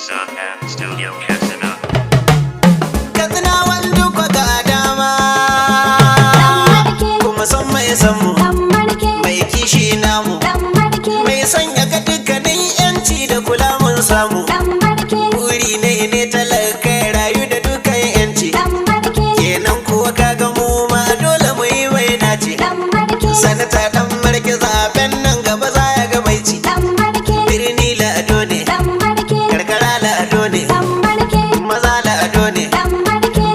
Hausa and Studio Katsina. Katsina wanda kwa ga dama kuma son mai samu mai kishi namu mai sanya ga dukkanin yanci da kula mun samu buri ne talaka rayu da dukkan yanci kenan kuwa kaga mu ma dole mu yi mai naci sanata dan marke zaben nan gaba za ya ga mai ci birni la'ado ne karkara la'ado ne maza la'ado ne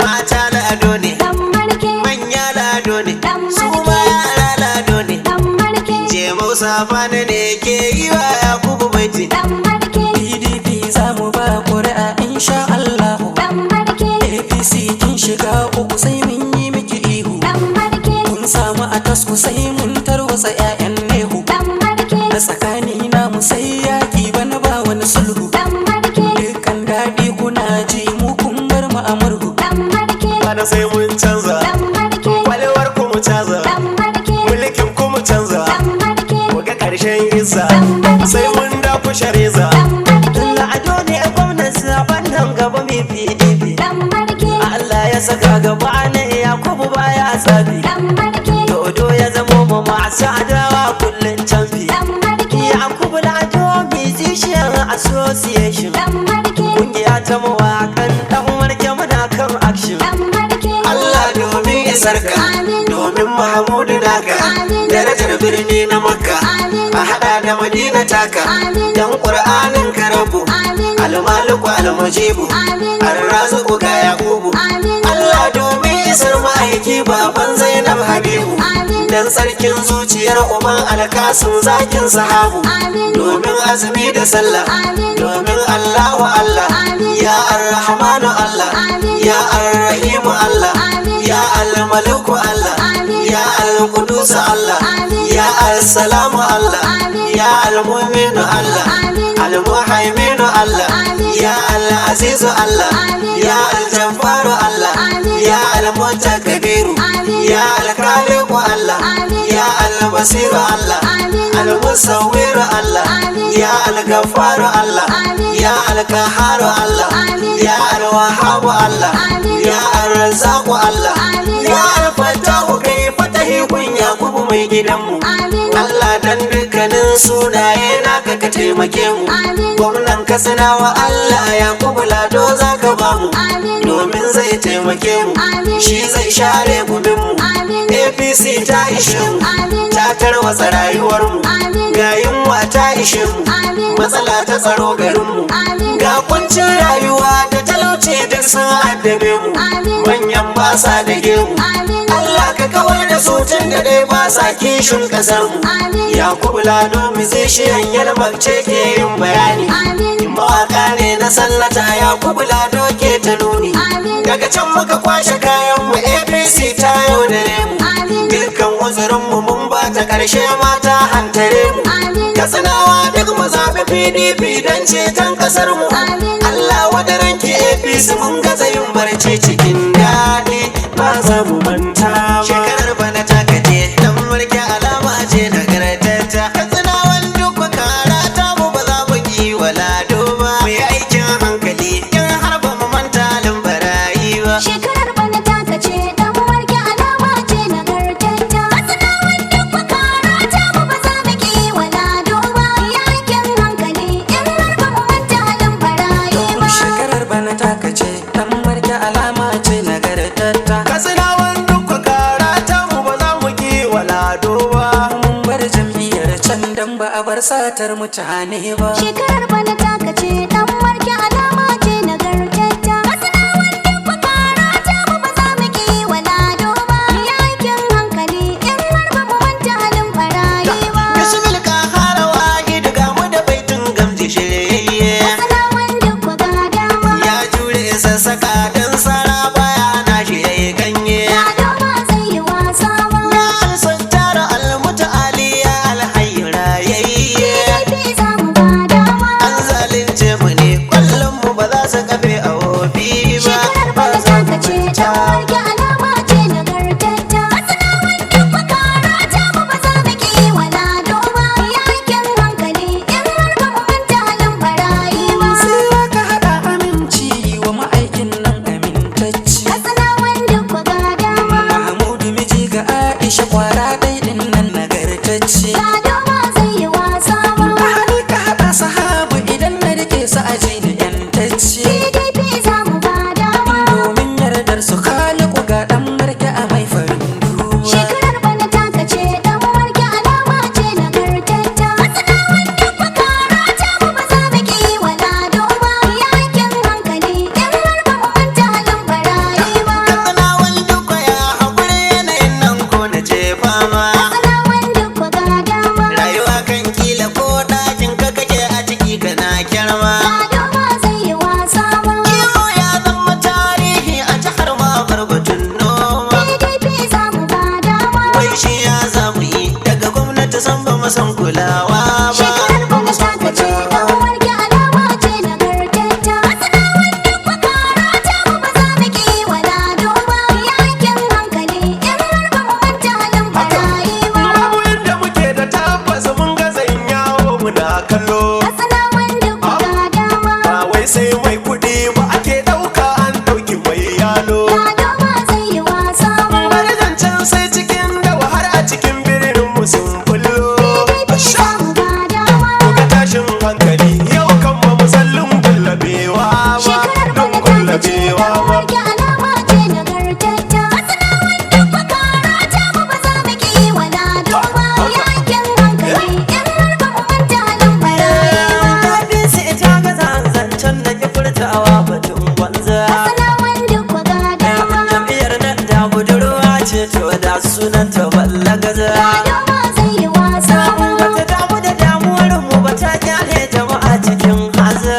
mata la'ado ne manya la'ado ne su ma yara la'ado ne je mausa fana ne ke yi wa yakubu baiti PDP za mu ba ƙuri'a insha Allah. APC kin shiga uku sai mun yi miki ihu. Kun samu a tasku sai mun tarwatsa 'ya'yan nehu. Da tsakani na mu sai yaƙi bana ba wani sulhu. Dukkan daɗi kuna ji mu kun bar mu a murhu. bana sai mun canza kwalewar ku mu canza mulkin ku mu canza mu ga ƙarshen isa sai mun da ku shareza la'ado ne a gwamnan zaben nan gaba mai PDP Allah ya saka gaba ne Yakubu baya tsabi dodo ya zamo mu masu adawa kullun canfi Yakubu Lado Musician Association kungiya ta mawakan dan marke muna kan action Allah domin isarka domin Mahmudu naka darajar birni na Makka a hada da Madina taka dan Qur'anin ka rabu al-Maliku al-Mujibu ar-Raziqu ga Yakubu Allah domin isar ma'aiki baban Zainab Habibu dan sarkin zuciyar uban alkasim zakin sahabu domin azumi da sallah domin Allahu Allah ya ar-Rahmanu Allah ya ar-Rahimu Allah ya al-Maliku Allah ya al-Qudus Allah ya al-Salamu Allah ya al-Mu'minu Allah al-Muhaiminu Allah ya al-Azizu Allah ya al-Jabbaru Allah ya al-Mutakabbiru ya al-Khaliqu Allah ya al-Basiru Allah al-Musawwiru Allah ya al-Ghaffaru Allah ya al-Qahharu Allah ya al-Wahhabu Allah ya al-Razzaqu Allah ya al-Fattahu kai fatahi kun Yakubu mai gidanmu Allah dan dukkanin sunaye naka ka taimake mu gwamnan Katsinawa Allah Yakubu Lado zaka bamu domin zai taimake mu shi zai share gubin mu APC ta ishe mu ta tarwatsa rayuwar mu ga yunwa ta ishe mu matsala ta tsaro garin mu ga kuncin rayuwa da talauci duk sun addabe mu manyan ba sa da gemu Allah ka kawar da su tun da dai ba sa kishin kasar mu Yakubu Lado Musician Yalmabce ke yin bayani mawaka ne na sallata Yakubu Lado ke ta nuni daga can muka kwashe kayan mu APC ta yau da mu dukkan uzurin mu mun ba ta karshe mata hantare mu Katsinawa duk mu zaɓi PDP don ceton kasar mu Allah wadaranki APC mun gaza yin barci cikin daɗi ba za mu manta ba shekarar bana ta kaje dan mulki alama ce na garantata Katsinawan duk karata mu ba za mu yi walado ba mu yi aikin hankali in har ba mu manta halin barayi ba Shekarar bana ta kace dan warke alama ce na gartanta Katsinawan duk karata mu ba za mu ki wala doba yakin hankali in har ba mu manta halin barayi ba Shekarar bana ta kace dan marke alama ce nagartatta. Katsinawan duk karata mu ba za mu ki walado ba Mun bar jam'iyyar can dan ba a bar satar mutane ba. Shekarar bana ta kace dan warke alama ce na gartanta Katsinawan duk karata mu ba za mu ki wala doba yakin hankali in har ba mu manta halin barayi ba Bismil ka harawa gidiga mu da baitin gamji shirye Katsinawan duk ga dama ya jure sassaka dan sara baya na shi yayi ganye Lado ba zai yi wasa ba ya al-sattar al-muta'ali ya al-hayra yayye PDP za mu ba dama an su aji da yantacce PDP za mu ba dama. domin yardar su khaliku ga dan marke a mai farin duba Shekarar bana taka ce dan marke alama ce nagartacca. Matsanawan duk bakara ta mu ba za mu ki wala doma. Yakin hankali in har ba mu manta halin barayi ba. Katsinawan duk ya haƙuri yanayin nan ko na ce fama. Matsanawan duk ga dama. Rayuwa kan kila ko ɗakin ka kake a ciki kana kyarma. Ga doma zai yi wasa ba. Kiwo ya zama tarihi a jihar ma barbatun noma. PDP za mu ba dama. Wai shi ya zamu yi daga gwamnati san ba mu san kulawa ba. Shekarar bana taka ce dan marke alama ce nagartacca. Matsanawan duk bakara ta mu ba za mu ki wala doma. Yakin hankali in har ba mu manta halin barayi ba. Babu inda muke da tabbas mun ga zan yawo muna kallo. Matsanawan duk ga dama. Ba wai sai mai kuɗi ba ake ɗauka an ɗauki mai yalo. Ga doma zai yi wasa ba. Bari zancen sai cikin dawa har a cikin birnin mu sun fullo. PDP za mu ba dama. Muga tashin hankali yau kan ba mu san lungun labewa ba. Shekarar bana Lungun taka ce labewa dan ba. marke alama ce nagartacca. Matsanawan duk bakara ta mu ba za mu ki wala doma. Yakin hankali in har ba mu manta halin barayi ba. Abisi ita gaza zancen da ke furtawa batun banza Matsanawan duk ga dama. jam'iyyar nan da budurwa ce to da sunanta balla gaza Ga doma zai yi wasa ba. bata damu da damuwar mu ba ta kyale jama'a cikin haza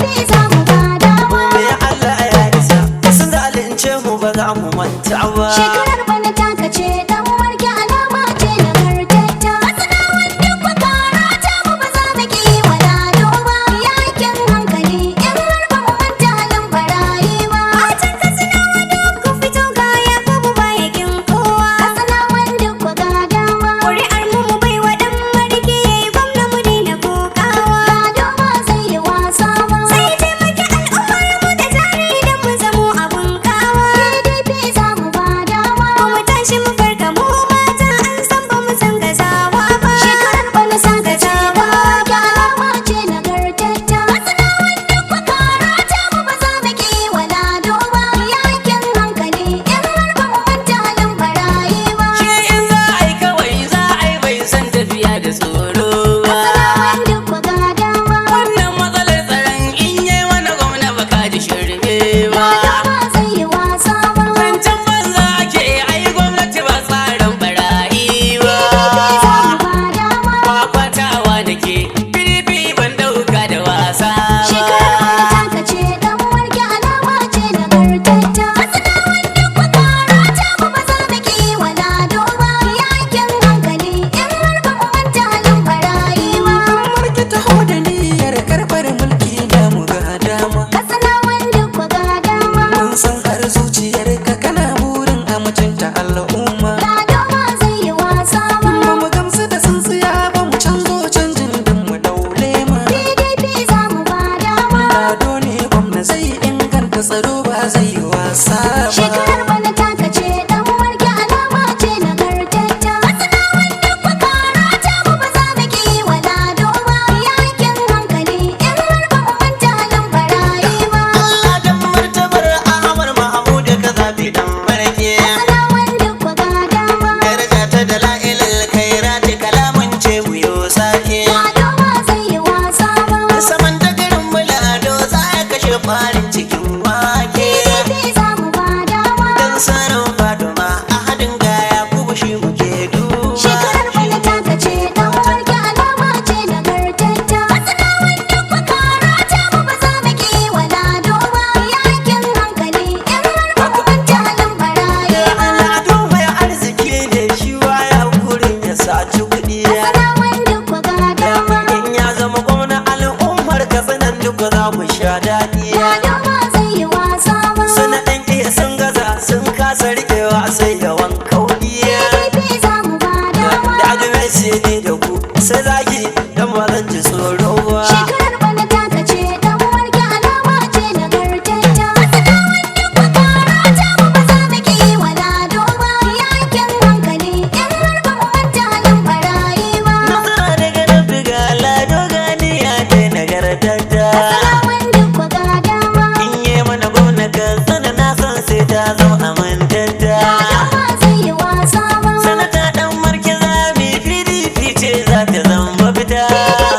PDP za mu ba dama. me Allah ya isa sun zalunce mu ba za mu manta ba Shekarar bana taka ce dan marke alama ce nagartacca. Matsanawan duk bakara ta mu ba za mu ki wala doma. Yakin hankali in har ba mu manta halin barayi ba. Matan Katsinawa duk ku fito ga Yakubu ba yakin kowa. Katsinawan duk ga dama. Ƙuri'ar mu mu bai wa dan marke yayi gwamna mu daina kokawa. Ga doma zai yi wasa ba. Sai taimaki al'ummar mu da jari idan mu zamo abun kawa. PDP za mu ba dama. Mu tashi mu farka mu mata an san ba mu san gazawa ba. Shekarar bana sa gazawa ga alama ce nagartacca. Matsanawan duk bakara ta mu ba za mu ki wala doma. Yakin hankali in har ba mu manta halin barayi ba. shi in za a yi kawai za a yi bai san tafiya da tsoro ba Matsanawan duk ga dama. wannan matsalar tsaron in yi wani gwamna ba ka ji shirme ba Ga doma zai yi wasa ba. zancen banza ake ai gwamnati ba tsarin barayi ba PDP za mu ba dama. kwakwatawa da ke PDP ban dauka da wasa Shekarar bana ba taka ce dan marke alama ce nagartacca. Matsanawan duk bakara ta mu ba za mu ki wala doma. Yakin hankali in har ba mu manta halin barayi ba. mulki taho da niyyar karɓar mulki da mu ga dama Matsanawan duk ga dama. mun san har zuciyarka kana burin a mutunta al'umma Ga doma zai yi wasa ba. ba mu gamsu da tsintsiya ba mu canzo canjin din mu daule ma PDP za mu ba dama. lado ne gwamna zai inganta tsaro ba zai yi wasa Shekarar ba bana taka ce dan marke alama ce nagartacca. Matsanawan duk bakara ta mu ba za mu ki wala doma. Yakin hankali in har ba mu manta halin barayi ba. Allah dan martabar Ahmad Mahmud ka zabi dan marke. Matsanawan duk ga dama. Daraja ta da la'ilal khairat kalamun ce mu yo sake. Ga doma zai yi wasa ba. Saman da garin mulado za ya kashe farin cikin wake. PDP za mu ba dama. Dan sanin Faduma a hadin gaya kuma shi muke duba. Shekarar bana taka ce dan marke alama ce nagartacca. Matsanawan duk bakara ta mu ba za mu ki wala doma. Yakin hankali in har ba mu manta halin barayi ba. lado mai arziki ne shi waya gurin ya saci kuɗi Matsanawan duk ga dama. in ya zama gwamna al'ummar katsinan duk za mu sha daɗi Ga doma zai yi wasa ba. suna ɗan iya sun gaza sun kasa riƙewa sai yawan kauɗiya PDP za mu ba dama. da agame sai ne da ku sai zagi dan ba zan ji tsoro ba Shekarar bana taka ce dan marke alama ce nagartacca. Matsanawan duk bakara ta mu ba za mu ki wala doma. Yakin hankali in har ba mu manta halin barayi ba. nasara daga rabbi ga lado ganiya da nagarta tadda. Asalawan duk ga dama. In yi mana gwamna Katsina na san sai ta zama amintadda. Dama zai yi wasa ba. Sanata dan marke zami PDP ce za ta zama fita.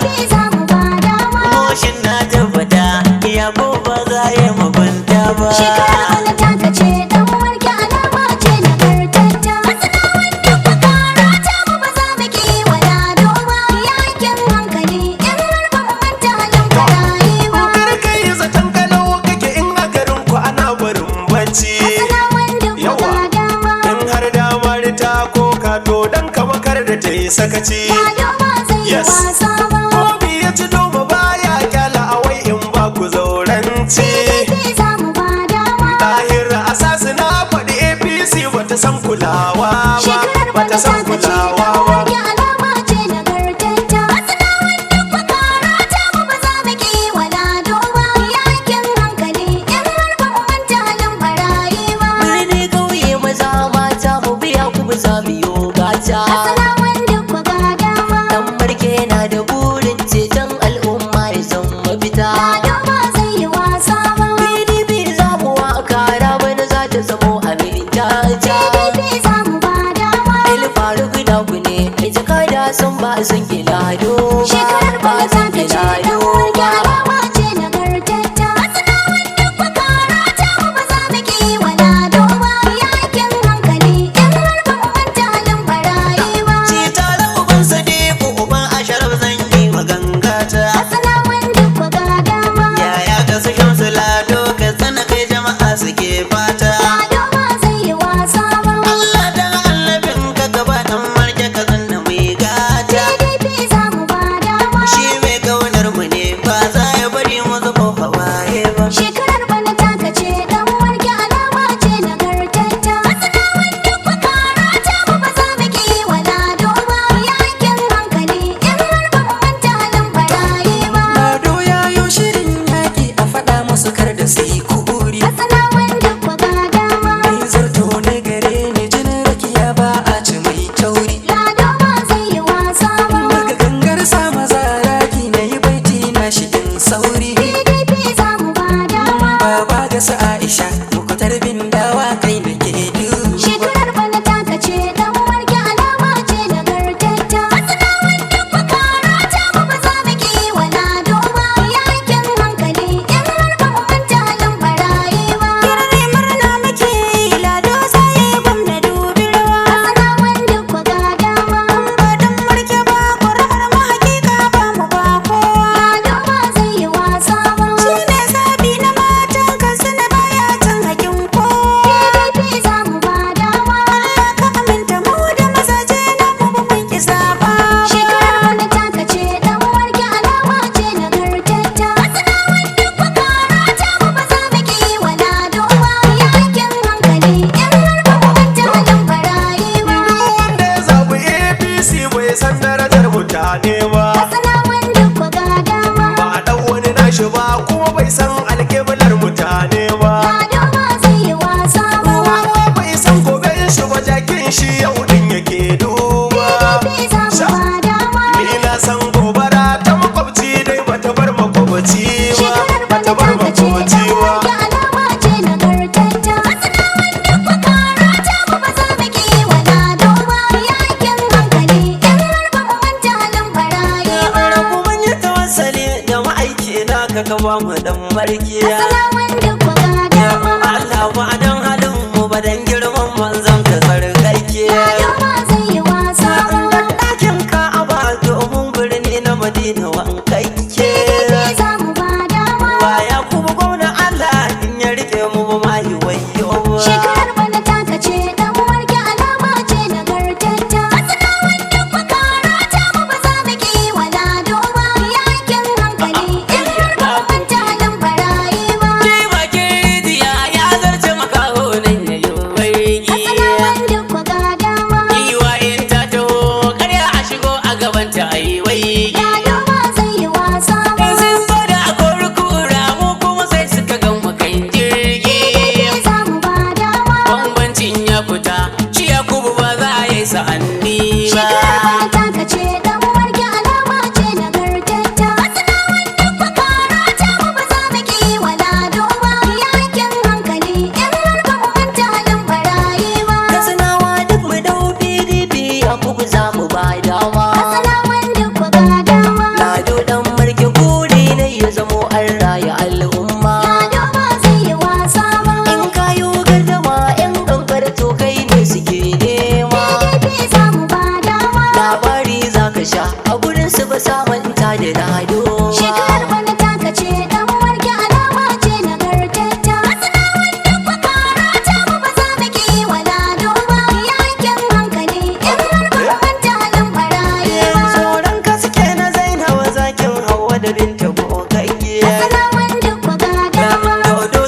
PDP za mu ba dama. Moshin na tabbata iya ko ba za ya mabanta ba. Shekarar bana taka ce dan warke alama ce nagartacca. Asalawan duk karata mu ba za mu ki wala doma. Yakin hankali in har ba mu manta halin barayi ba. Kar kai zaton kalau kake in a garin ku ana barin bacci. Asalawan duk Yawa. ga dama. In har damar ta koka to dan kama kar da ta yi sakaci. Ba doma zai yi Yes. wasa ba. Kobi ya ci doma baya kyala a wai in ba ku zauranci. PDP za mu ba dama. Tahir asasi na faɗi APC bata san kulawa ba. Shekarar bana Bata san taka ce kulawa dan ba. warke alama ce nagartacca. Asalawan duk karata mu ba za mu ki wala doma. Yakin hankali in har ba mu manta halin barayi ba. Birni kauye maza mata mu biya ku ba za mu yi gata. Asalawan duk ga dama. Dan marke na da burin ceton al'umma ya zama mafita. Ba doma zai yi wasa ba. PDP za mu waka bana za ta zamo amintata. PDP za mu ba dama. El faru guda ku ne mai jakada sun ba san kilado ba. Shekarar Ba bana san taka ce dan kilado warke ba. alama ce nagartacca. Asalawan duk karata mu ba za mu ki wala doma. Yakin hankali in har ba mu manta halin barayi ba. Ci tare uban Sadiku uban Asharaf zan yi magangata. Asalawan duk ga dama. Yaya ka su shamsu lado ka tsana kai jama'a suke fata. Ba doma zai yi wasa ba. Allah da annabin ka gaba dan marke ka zanna mai gata. PDP za mu ba dama. Shi mai kaunar mu ne ba za ya bari mu zubo hawaye ba. Shekarar bana taka ce dan warke alama ce nagartacca. Asalawan duk karata mu ba za mu ki wala doma. Yakin hankali in har ba mu manta halin barayi ba. Lado ya yo shirin yaki a faɗa musu kar da su yi kuburi. Asalawan duk ga dama. Ni zarto ne gare ni jinin rakiya ba a ci mai tauri. Lado ba zai yi wasa ba. Daga gangar sama zaraki na yi baiti na shigin sauri. PDP za mu ba dama. Baba ga su Aisha muku tarbin dawa kai na ke duba. Shekarar bana taka ce dan warke alama ce nagartacca. Asalawan duk karata mu ba za mu ki wala doma. Yakin hankali in har ba mu manta halin barayi ba. Kirari murna muke yi lado sai gwamna dubi rawa. Asalawan duk ga dama. Ba dan marke ba ƙwararren mu hakika ba mu ba kowa. Lado ba zai yi wasa ba. Shi ne zabi na matan Katsina baya can hakin kowa. PDP za mu ba dama. Allah ka aminta mu da mazaje na mu ba mun ki zaba. Shekarar bana taka ce dan warke alama ce nagartacca. Asalawan duk karata mu ba za mu ki wala doma. Yakin hankali in har ba mu manta halin barayi ba. Duk wanda ya zaɓi APC bai san darajar mutane ba. Asalawan duk ga dama. Ba a ɗau wani nashi ba kuma bai san alƙiblar mutane ba. Lado ba zai yi wasa ba. Kowa bai san goben shi ba jakin shi yau din yake duba. PDP za mu ba dama. Ni na san gobara ta makwabci dai bata bar makwabci ba. Shekarar Bata bana bar taka ce makwabci dan ba. warke alama ce nagartacca. Asalawan duk karata mu ba za mu ki wala doma. Yakin hankali in har ba mu manta halin barayi ba. Rabu mun yi tawassali da ma'aiki na ka kaba mu dan markiya. Asalawan duk ga dama. Allah ba dan halin mu ba dan girman manzon ka sarkake. Lado ba zai yi wasa ba. Dan ɗakin Ka'aba domin birni na Madina wankakke. PDP za mu ba dama. Baya kuma gwamna Allah in ya rike mu ba ma yi wayo ba. Shekarar bana taka ce dan warke alama ce nagartacca. Asalawan duk karata mu ba za mu ki wala doma. Yakin hankali in har ba mu manta halin barayi ba. Ke ba ke diya ya zarce makaho nan ya yi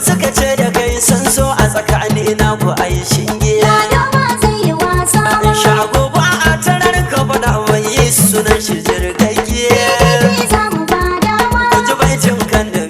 suka ce da kai sun so a tsakani na ku ai shinge Lado ba zai yi wasa ba. shago ba a tarar ka faɗa mai yi sunan shi jirgagge PDP za mu ba dama. ku ji baitin kan da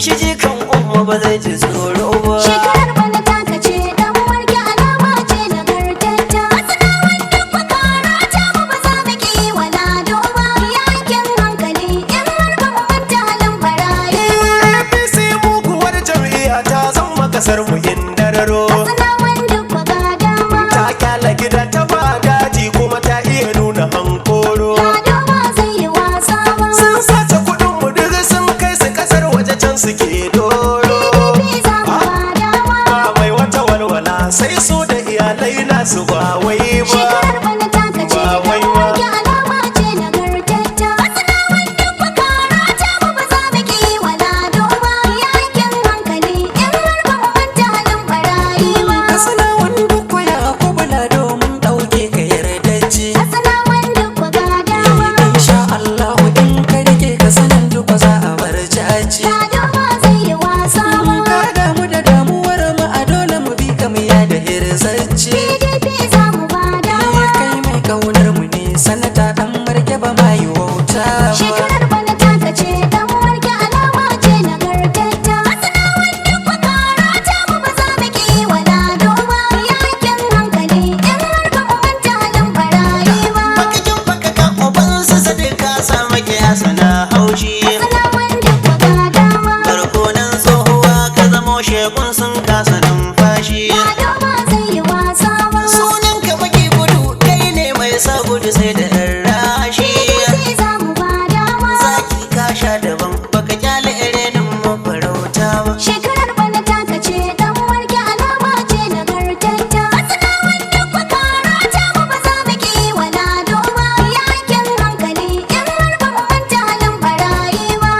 shi ji kan umma ba zai ji tsoro ba Shekarar bana taka ce dan warke alama ce nagartacca. Asalawan duk bakara ta mu ba za mu ki wa Lado ba. Yakin hankali in har ba mu manta halin barayi ba. APC muguwar jam'iyya ta zama kasar mu indararo. Asalawan duk baka dama. Ta kyala gida ta ba daji kuma ta iya nuna hankoro. Lado ba zai yi wasa ba. Sun sace kuɗin mu duk sun kai su kasar waje can suke doro. PDP za mu ba dama. Ba mai wata walwala sai su da iyalai nasu ba wai ba. Shekarar bana taka ce dan warke alama ce nagartacca. Asalawan duk bakara ta mu ba za mu ki wa Lado ba. Yakin hankali in har ba mu manta halin barayi ba. kasana wanda kwaya ko bala domin ɗauke ka yardacce Asalawan duk baka dama. insha Allah in ka rike ka sanan duk za a bar jaji Lado ba zai yi wasa ba. ka damu da damuwar mu a dole mu bi ka mu ya da hirzacce PDP za mu ba dama. kai mai kaunar mu ne sanata dan marke ba ma yi wauta ba Shekarar bana taka ce dan warke alama ce nagartacca. Asalawan duk bakara ta mu ba za mu ki wa Lado ba. Yakin hankali in har ba mu manta halin barayi ba. Bakakin bakakan ubansu sadika sa maki hasana haushi Asalawan duk baka dama. barkonan tsohuwa ka zamo shekun sun kasa numfashi Lado ba zai yi wasa ba. sunan ka baki gudu kai ne mai sa gudu sai da ɗan rashi PDP za mu ba dama. zaki ka sha daban baka kyale irenin mafarauta ba Shekarar bana taka ce dan warke alama ce nagartacca. Asalawan duk bakara ta mu ba za mu ki wa Lado ba. Yakin hankali in har ba mu manta halin barayi ba.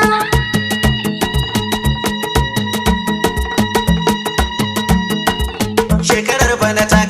shekarar bana ta